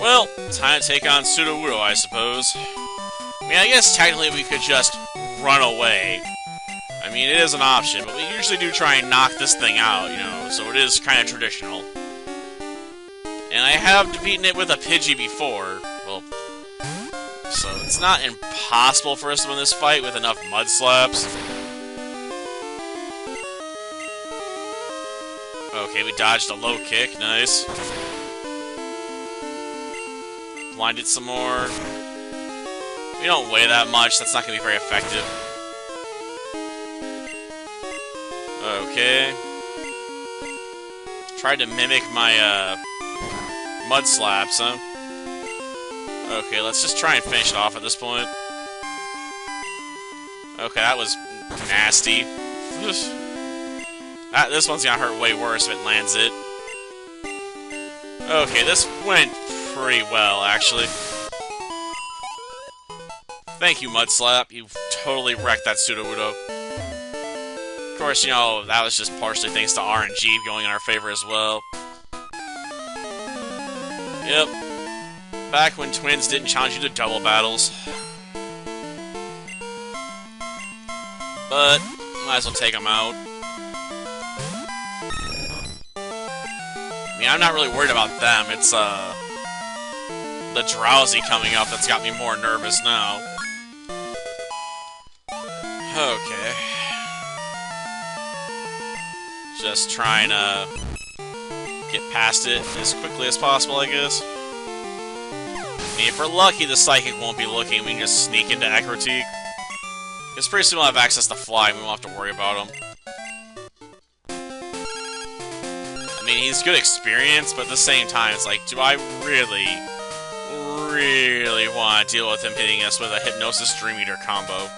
Well, time to take on Sudowoodo, I suppose. I mean, I guess technically we could just run away. I mean, it is an option, but we usually do try and knock this thing out, you know, so it is kind of traditional. And I have defeated it with a Pidgey before, well, so it's not impossible for us to win this fight with enough mud slaps. Okay, we dodged a low kick, nice. Blinded some more. We don't weigh that much, that's not going to be very effective. Okay. Tried to mimic my, mud slaps, huh? Okay, let's just try and finish it off at this point. Okay, that was nasty. This one's gonna hurt way worse if it lands it. Okay, this went pretty well, actually. Thank you, Mud Slap. You totally wrecked that Sudowoodo. Of course, you know, that was just partially thanks to RNG going in our favor as well. Yep. Back when twins didn't challenge you to double battles. But, might as well take them out. I mean, I'm not really worried about them. It's, the Drowsy coming up that's got me more nervous now. Okay. Just trying to get past it as quickly as possible, I guess. I mean, if we're lucky, the Psychic won't be looking. We can just sneak into Ecruteak. Because pretty soon we'll have access to Fly, and we won't have to worry about him. I mean, he's good experience, but at the same time, it's like, do I really want to deal with him hitting us with a Hypnosis Dream Eater combo?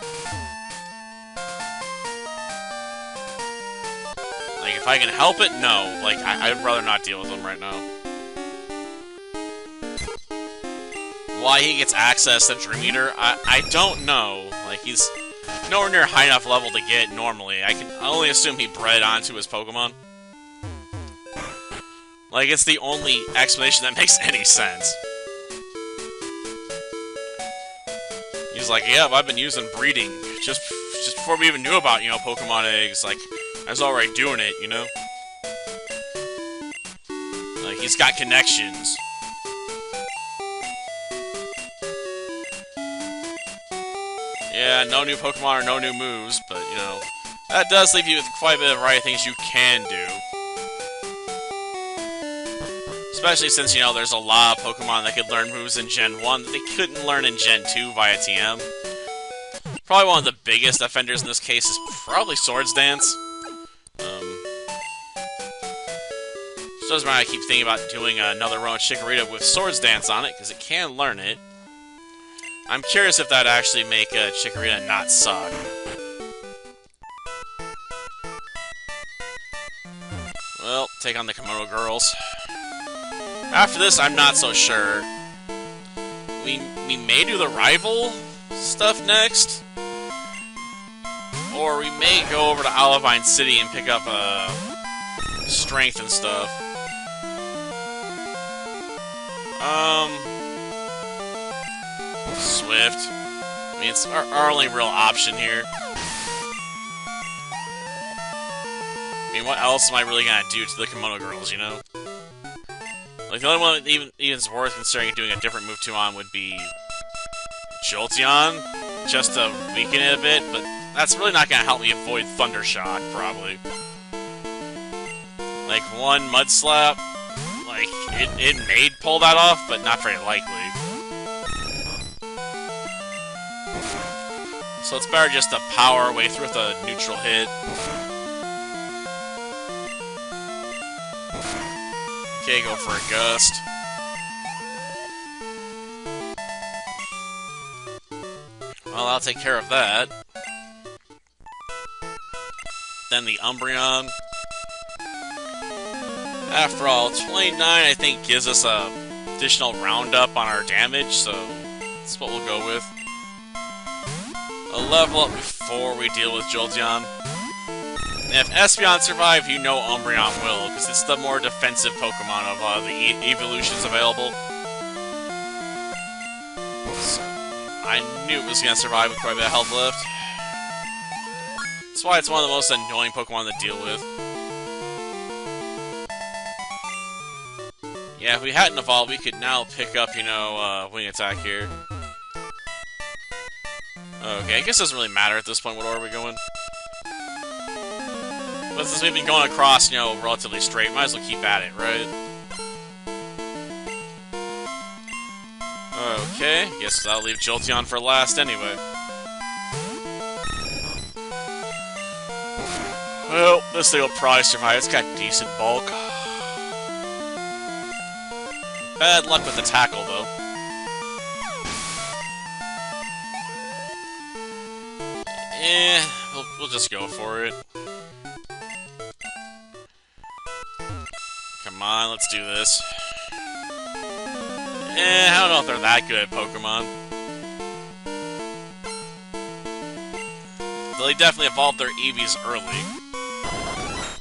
Like, if I can help it, no. Like, I'd rather not deal with him right now. Why he gets access to Dream Eater, I don't know. Like, he's nowhere near high enough level to get normally. I only assume he bred onto his Pokemon. Like, it's the only explanation that makes any sense. He's like, yep, I've been using breeding. Just before we even knew about, you know, Pokemon eggs. Like, I was already doing it, you know? Like, he's got connections. Yeah, no new Pokemon or no new moves, but, you know, that does leave you with quite a bit of variety of things you can do. Especially since, you know, there's a lot of Pokemon that could learn moves in Gen 1 that they couldn't learn in Gen 2 via TM. Probably one of the biggest offenders in this case is probably Swords Dance. So doesn't matter, I keep thinking about doing another run of Chikorita with Swords Dance on it, because it can learn it. I'm curious if that'd actually make Chikorita not suck. Well, take on the Kimono Girls. After this, I'm not so sure. We may do the rival stuff next. Or we may go over to Olivine City and pick up strength and stuff. Swift. I mean, it's our only real option here. I mean, what else am I really gonna do to the Kimono Girls, you know? Like, the only one that even is worth considering doing a different move to on would be Jolteon, just to weaken it a bit, but that's really not gonna help me avoid Thunder Shock, probably. Like, one Mud Slap, like, it may pull that off, but not very likely. So it's better just to power our way through with a neutral hit. Okay, go for a Gust. Well, I'll take care of that. Then the Umbreon. After all, 29, I think, gives us a additional roundup on our damage, so that's what we'll go with. A level up before we deal with Jolteon. And if Espeon survives, you know Umbreon will, because it's the more defensive Pokemon of the evolutions available. I knew it was gonna survive with quite a bit of health left. That's why it's one of the most annoying Pokemon to deal with. Yeah, if we hadn't evolved, we could now pick up, you know, Wing Attack here. Okay, I guess it doesn't really matter at this point what order we're going. But since we've been going across, you know, relatively straight, might as well keep at it, right? Okay, guess that'll leave Jolteon for last anyway. Well, this thing will probably survive. It's got decent bulk. Bad luck with the tackle, though. We'll just go for it. Come on, let's do this. I don't know if they're that good at Pokemon. They definitely evolved their Eevees early.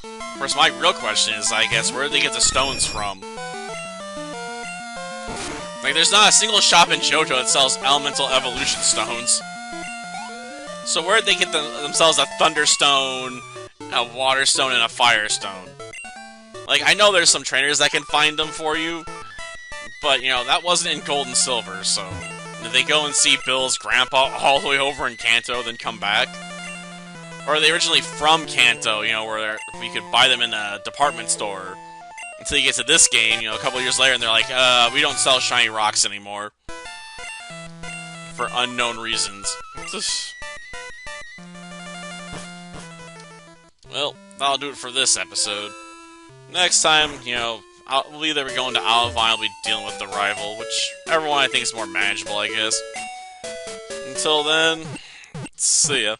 Of course, my real question is, I guess, where did they get the stones from? Like, there's not a single shop in Johto that sells elemental evolution stones. So where did they get themselves a Thunderstone, a Water Stone, and a Fire Stone? Like, I know there's some trainers that can find them for you, but, you know, that wasn't in Gold and Silver, so... Did they go and see Bill's grandpa all the way over in Kanto, then come back? Or are they originally from Kanto, you know, where we could buy them in a department store? Until you get to this game, you know, a couple years later, and they're like, we don't sell shiny rocks anymore. For unknown reasons. Well, that'll do it for this episode. Next time, you know, we'll either be going to Olivine, I'll be dealing with the rival, which everyone I think is more manageable, I guess. Until then, see ya.